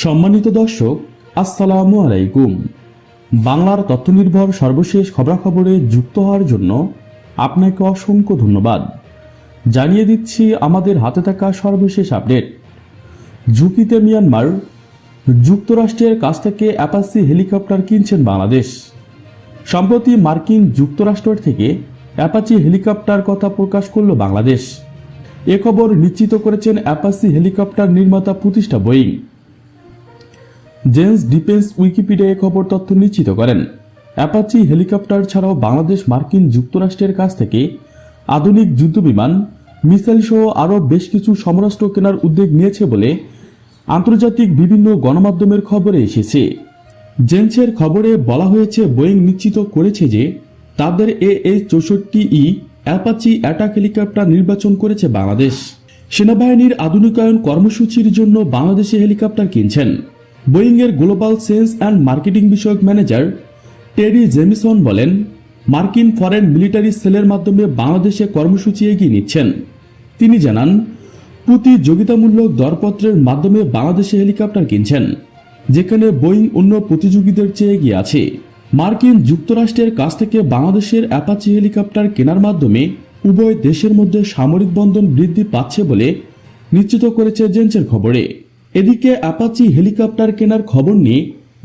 সম্মানিত দর্শক, আসসালামু আলাইকুম। বাংলার তথ্যনির্ভর সর্বশেষ খবরাখবরে যুক্ত হওয়ার জন্য আপনাকে অসংখ্য ধন্যবাদ। জানিয়ে দিচ্ছি আমাদের হাতে থাকা সর্বশেষ আপডেট। ঝুঁকিতে মিয়ানমার, যুক্তরাষ্ট্রের কাছ থেকে অ্যাপাচি হেলিকপ্টার কিনছেন বাংলাদেশ। সম্প্রতি মার্কিন যুক্তরাষ্ট্র থেকে অ্যাপাচি হেলিকপ্টার কথা প্রকাশ করল বাংলাদেশ। এ খবর নিশ্চিত করেছেন অ্যাপাচি হেলিকপ্টার নির্মাতা প্রতিষ্ঠান বোয়িং। জেন্স ডিফেন্স উইকিপিডিয়া খবর তথ্য নিশ্চিত করেন। অ্যাপাচি হেলিকপ্টার ছাড়াও বাংলাদেশ মার্কিন যুক্তরাষ্ট্রের কাছ থেকে আধুনিক যুদ্ধবিমান, মিসাইল সহ আরও বেশ কিছু সমরাস্ত্র কেনার উদ্যোগ নিয়েছে বলে আন্তর্জাতিক বিভিন্ন গণমাধ্যমের খবরে এসেছে। জেন্সের খবরে বলা হয়েছে, বোয়িং নিশ্চিত করেছে যে তাদের AH-64E অ্যাপাচি অ্যাটাক হেলিকপ্টার নির্বাচন করেছে বাংলাদেশ। সেনাবাহিনীর আধুনিকায়ন কর্মসূচির জন্য বাংলাদেশে হেলিকপ্টার কিনছেন। বোয়িংয়ের গ্লোবাল সেলস অ্যান্ড মার্কেটিং বিষয়ক ম্যানেজার টেরি জেমিসন বলেন, মার্কিন ফরেন মিলিটারি সেলের মাধ্যমে বাংলাদেশে কর্মসূচি এগিয়ে নিচ্ছেন। তিনি জানান, প্রতিযোগিতামূলক দরপত্রের মাধ্যমে বাংলাদেশে হেলিকপ্টার কিনছেন, যেখানে বোয়িং অন্য প্রতিযোগীদের চেয়ে এগিয়ে আছে। মার্কিন যুক্তরাষ্ট্রের কাছ থেকে বাংলাদেশের অ্যাপাচি হেলিকপ্টার কেনার মাধ্যমে উভয় দেশের মধ্যে সামরিক বন্ধন বৃদ্ধি পাচ্ছে বলে নিশ্চিত করেছে জেন্সের খবরে। এদিকে অ্যাপাচি হেলিকপ্টার কেনার খবর নিয়ে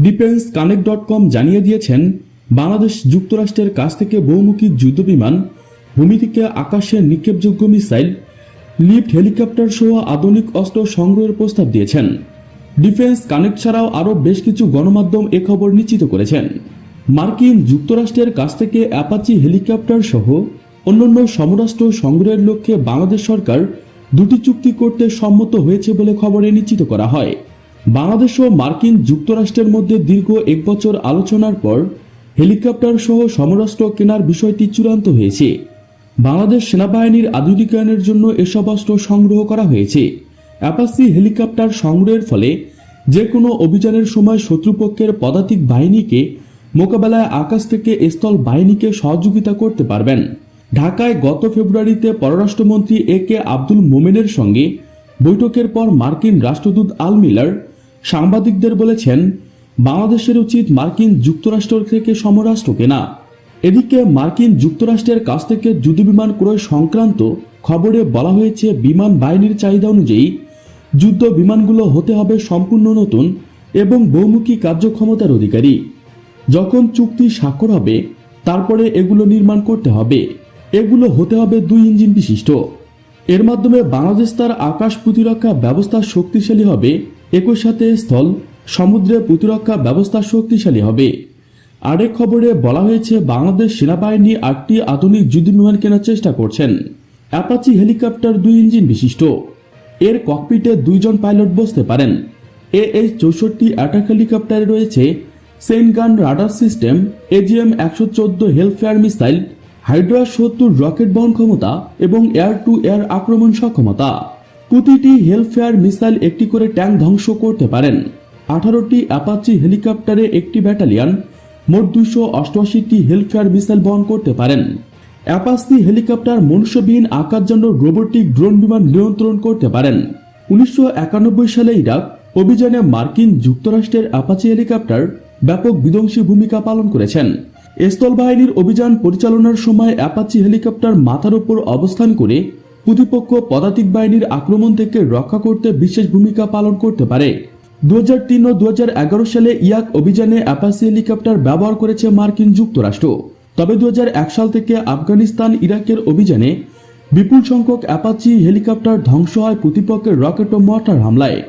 defenseConnect.com জানিয়ে দিয়েছেন, বাংলাদেশ যুক্তরাষ্ট্রের কাছ থেকে বহুমুখী যুদ্ধবিমান, ভূমি থেকে আকাশে নিক্ষেপযোগ্য মিসাইল, লিফট হেলিকপ্টার সহ আধুনিক অস্ত্র সংগ্রহের প্রস্তাব দিয়েছেন। ডিফেন্স কানেক্ট ছাড়াও আরও বেশ কিছু গণমাধ্যম এ খবর নিশ্চিত করেছেন। মার্কিন যুক্তরাষ্ট্রের কাছ থেকে অ্যাপাচি হেলিকপ্টার সহ অন্যান্য সমরাস্ত্র সংগ্রহের লক্ষ্যে বাংলাদেশ সরকার দুটি চুক্তি করতে সম্মত হয়েছে বলে খবরে নিশ্চিত করা হয়। বাংলাদেশ ও মার্কিন যুক্তরাষ্ট্রের মধ্যে দীর্ঘ 1 বছর আলোচনার পর হেলিকপ্টার সহ সমরাস্ত্র কেনার বিষয়টি চূড়ান্ত হয়েছে। বাংলাদেশ সেনাবাহিনীর আধুনিকায়নের জন্য এসব অস্ত্র সংগ্রহ করা হয়েছে। অ্যাপাচি হেলিকপ্টার সংগ্রহের ফলে যে কোনো অভিযানের সময় শত্রুপক্ষের পদাতিক বাহিনীকে মোকাবেলায় আকাশ থেকে স্থল বাহিনীকে সহযোগিতা করতে পারবেন। ঢাকায় গত ফেব্রুয়ারিতে পররাষ্ট্রমন্ত্রী AK আব্দুল মোমেনের সঙ্গে বৈঠকের পর মার্কিন রাষ্ট্রদূত আল মিলার সাংবাদিকদের বলেছেন, বাংলাদেশের উচিত মার্কিন যুক্তরাষ্ট্র থেকে সমরাস্ত্র কেনা। এদিকে মার্কিন যুক্তরাষ্ট্রের কাছ থেকে যুদ্ধবিমান ক্রয় সংক্রান্ত খবরে বলা হয়েছে, বিমান বাহিনীর চাহিদা অনুযায়ী যুদ্ধ বিমানগুলো হতে হবে সম্পূর্ণ নতুন এবং বহুমুখী কার্যক্ষমতার অধিকারী। যখন চুক্তি স্বাক্ষর হবে তারপরে এগুলো নির্মাণ করতে হবে। এগুলো হতে হবে 2 ইঞ্জিন বিশিষ্ট। এর মাধ্যমে বাংলাদেশ তার আকাশ প্রতিরক্ষা ব্যবস্থা শক্তিশালী হবে, একই সাথে স্থল সমুদ্রের প্রতিরক্ষা ব্যবস্থা শক্তিশালী হবে। আরেক খবরে বলা হয়েছে, বাংলাদেশ সেনাবাহিনী 8টি আধুনিক যুদ্ধবিমান কেনার চেষ্টা করছেন। অ্যাপাচি হেলিকপ্টার 2 ইঞ্জিন বিশিষ্ট। এর ককপিটে 2 জন পাইলট বসতে পারেন। AH-64 অ্যাটাক হেলিকপ্টারে রয়েছে সেনগান radar system, AGM-114 Hellfire missile, Hydra 70 rocket বহন ক্ষমতা এবং এয়ার টু এয়ার আক্রমণ সক্ষমতা। প্রতিটি হেলফেয়ার মিসাইল একটি করে ট্যাঙ্ক ধ্বংস করতে পারেন। 18টি অ্যাপাচি হেলিকপ্টারে একটি ব্যাটালিয়ন মোট 288টি হেলফেয়ার মিসাইল বহন করতে পারেন। অ্যাপাচি হেলিকপ্টার মনুষ্যবিহীন আকাশযান রোবোটিক ড্রোন বিমান নিয়ন্ত্রণ করতে পারেন। 1991 সালে ইরাক অভিযানে মার্কিন যুক্তরাষ্ট্রের অ্যাপাচি হেলিকপ্টার ব্যাপক বিধ্বংসী ভূমিকা পালন করেছেন। স্থলবাহিনীর অভিযান পরিচালনার সময় অ্যাপাচি হেলিকপ্টার মাথার উপর অবস্থান করে প্রতিপক্ষ পদাতিক বাহিনীর আক্রমণ থেকে রক্ষা করতে বিশেষ ভূমিকা পালন করতে পারে। 2003 ও 2011 সালে ইয়াক অভিযানে অ্যাপাচি হেলিকপ্টার ব্যবহার করেছে মার্কিন যুক্তরাষ্ট্র। তবে 2001 সাল থেকে আফগানিস্তান ইরাকের অভিযানে বিপুল সংখ্যক অ্যাপাচি হেলিকপ্টার ধ্বংস হয় প্রতিপক্ষের রকেট ও মর্টার হামলায়।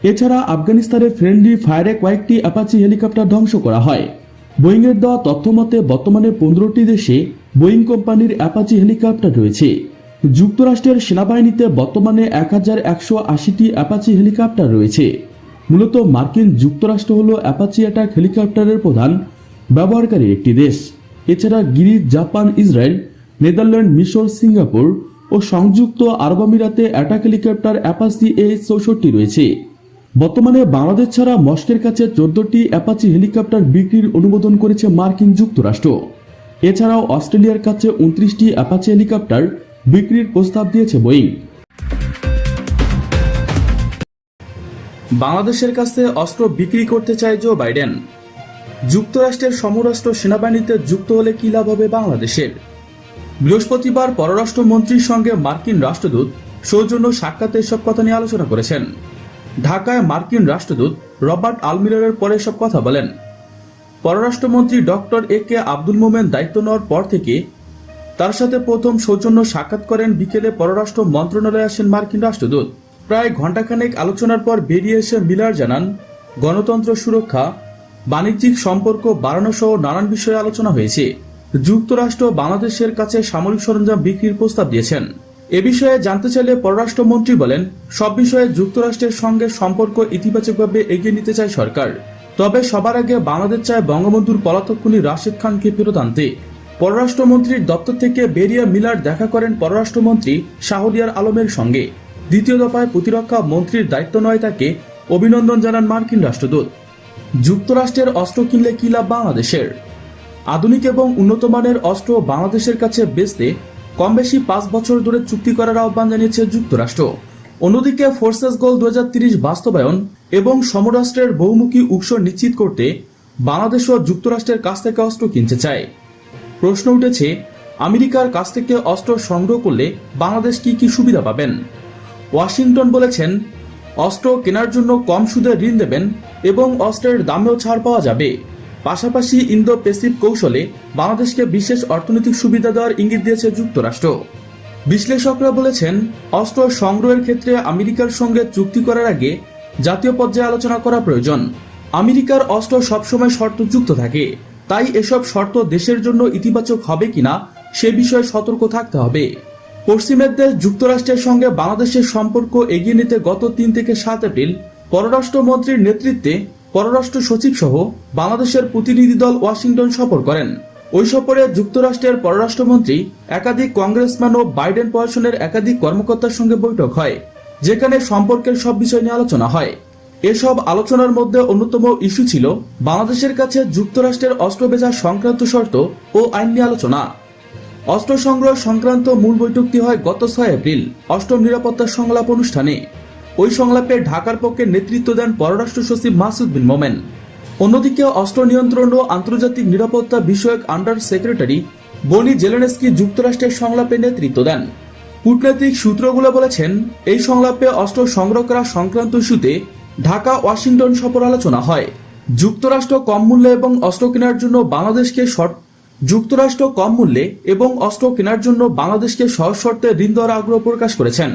এছাড়া আফগানিস্তানের ফ্রেন্ডলি ফায়ারে কয়েকটি অ্যাপাচি হেলিকপ্টার ধ্বংস করা হয়। বোয়িংয়ের দেওয়া তথ্য মতে বর্তমানে 15টি দেশে বোয়িং কোম্পানির অ্যাপাচি হেলিকপ্টার রয়েছে। যুক্তরাষ্ট্রের সেনাবাহিনীতে বর্তমানে 1180টি অ্যাপাচি হেলিকপ্টার রয়েছে। মূলত মার্কিন যুক্তরাষ্ট্র হল অ্যাপাচি অ্যাটাক হেলিকপ্টারের প্রধান ব্যবহারকারী একটি দেশ। এছাড়া গ্রিস, জাপান, ইসরায়েল, নেদারল্যান্ড, মিশর, সিঙ্গাপুর ও সংযুক্ত আরব আমিরাতে অ্যাটাক হেলিকপ্টার অ্যাপাচি AH-64 রয়েছে। বর্তমানে বাংলাদেশ ছাড়া মস্কোর কাছে 14টি অ্যাপাচি হেলিকপ্টার বিক্রির অনুমোদন করেছে মার্কিন যুক্তরাষ্ট্র। এছাড়াও অস্ট্রেলিয়ার কাছে 29টি অ্যাপাচি হেলিকপ্টার বিক্রির প্রস্তাব দিয়েছে বোয়িং। বাংলাদেশের কাছে অস্ত্র বিক্রি করতে চায় জো বাইডেন। যুক্তরাষ্ট্রের সমরাস্ত্র সেনাবাহিনীতে যুক্ত হলে কি লাভ হবে বাংলাদেশের? বৃহস্পতিবার পররাষ্ট্রমন্ত্রীর সঙ্গে মার্কিন রাষ্ট্রদূত সৌজন্য সাক্ষাতে এসব কথা নিয়ে আলোচনা করেছেন। ঢাকায় মার্কিন রাষ্ট্রদূত রবার্ট আলমিরারের পরে এসব কথা বলেন। পররাষ্ট্রমন্ত্রী ডক্টর এ.কে. আব্দুল মোমেন দায়িত্ব নেওয়ার পর থেকে তার সাথে প্রথম সৌজন্য সাক্ষাৎ করেন। বিকেলে পররাষ্ট্র মন্ত্রণালয়ে আসেন মার্কিন রাষ্ট্রদূত। প্রায় ঘণ্টাখানেক আলোচনার পর বেরিয়ে এসে মিলার জানান, গণতন্ত্র সুরক্ষা, বাণিজ্যিক সম্পর্ক বাড়ানো সহ নানান বিষয়ে আলোচনা হয়েছে। যুক্তরাষ্ট্র বাংলাদেশের কাছে সামরিক সরঞ্জাম বিক্রির প্রস্তাব দিয়েছেন। এ বিষয়ে জানতে চাইলে পররাষ্ট্রমন্ত্রী বলেন, সব বিষয়ে যুক্তরাষ্ট্রের সঙ্গে সম্পর্ক ইতিবাচকভাবে এগিয়ে নিতে চায় সরকার। তবে সবার আগে বাংলাদেশ চায় বঙ্গবন্ধুর পলাতক খুনি রাশেদ খানকে ফেরত আনতে। পররাষ্ট্রমন্ত্রীর দপ্তর থেকে বেরিয়ে মিলার দেখা করেন পররাষ্ট্রমন্ত্রী শাহরিয়ার আলমের সঙ্গে। দ্বিতীয় দফায় প্রতিরক্ষা মন্ত্রীর দায়িত্ব নয় তাকে অভিনন্দন জানান মার্কিন রাষ্ট্রদূত। যুক্তরাষ্ট্রের অস্ত্র কিনলে কি লাভ বাংলাদেশের? আধুনিক এবং উন্নত মানের অস্ত্র বাংলাদেশের কাছে বেচতে কম বেশি 5 বছর ধরে চুক্তি করার আহ্বান জানিয়েছে যুক্তরাষ্ট্র। অন্যদিকে ফোর্সেস গোল 2030 বাস্তবায়ন এবং সমরাষ্ট্রের বহুমুখী উৎস নিশ্চিত করতে বাংলাদেশও যুক্তরাষ্ট্রের কাছ থেকে অস্ত্র কিনতে চায়। প্রশ্ন উঠেছে, আমেরিকার কাছ থেকে অস্ত্র সংগ্রহ করলে বাংলাদেশ কি কি সুবিধা পাবেন? ওয়াশিংটন বলেছেন, অস্ত্র কেনার জন্য কম সুদে ঋণ দেবেন এবং অস্ত্রের দামেও ছাড় পাওয়া যাবে। পাশাপাশি ইন্দো প্যাসিফিক কৌশলে বাংলাদেশকে বিশেষ অর্থনৈতিক সুবিধা দেওয়ার ইঙ্গিত দিয়েছে যুক্তরাষ্ট্র। বিশ্লেষকরা বলেছেন, অস্ত্র সংগ্রহের ক্ষেত্রে আমেরিকার সঙ্গে চুক্তি করার আগে জাতীয় পর্যায়ে আলোচনা করা প্রয়োজন। আমেরিকার অস্ত্র সবসময় শর্তযুক্ত থাকে, তাই এসব শর্ত দেশের জন্য ইতিবাচক হবে কিনা সে বিষয়ে সতর্ক থাকতে হবে। পশ্চিমের দেশ যুক্তরাষ্ট্রের সঙ্গে বাংলাদেশের সম্পর্ক এগিয়ে নিতে গত 3 থেকে 7 এপ্রিল পররাষ্ট্রমন্ত্রীর নেতৃত্বে পররাষ্ট্র সচিব সহ বাংলাদেশের প্রতিনিধি দল ওয়াশিংটন সফর করেন। ওই সফরে যুক্তরাষ্ট্রের পররাষ্ট্রমন্ত্রী, একাধিক কংগ্রেসম্যান ও বাইডেন প্রশাসনের একাধিক কর্মকর্তার সঙ্গে বৈঠক হয়, যেখানে সম্পর্কের সব বিষয় নিয়ে আলোচনা হয়। এসব আলোচনার মধ্যে অন্যতম ইস্যু ছিল বাংলাদেশের কাছে যুক্তরাষ্ট্রের অস্ত্র বেচা সংক্রান্ত শর্ত ও আইন নিয়ে আলোচনা। অস্ত্র সংগ্রহ সংক্রান্ত মূল বৈঠকটি হয় গত 6 এপ্রিল 8ম নিরাপত্তা সংলাপ অনুষ্ঠানে। ওই সংলাপে ঢাকার পক্ষে নেতৃত্ব দেন পররাষ্ট্র সচিব মাসুদ বিন মোমেন। অন্যদিকে অস্ত্র নিয়ন্ত্রণ ও আন্তর্জাতিক নিরাপত্তা বিষয়ক আন্ডার সেক্রেটারি বনি জেলেনস্কি যুক্তরাষ্ট্রের সংলাপে নেতৃত্ব দেন। কূটনৈতিক সূত্রগুলো বলেছেন, এই সংলাপে অস্ত্র সংগ্রহ করা সংক্রান্ত ইস্যুতে ঢাকা ওয়াশিংটন সফর আলোচনা হয়। যুক্তরাষ্ট্র কম মূল্যে এবং অস্ত্র কেনার জন্য বাংলাদেশকে সহজ শর্তে ঋণ দেওয়ার আগ্রহ প্রকাশ করেছেন।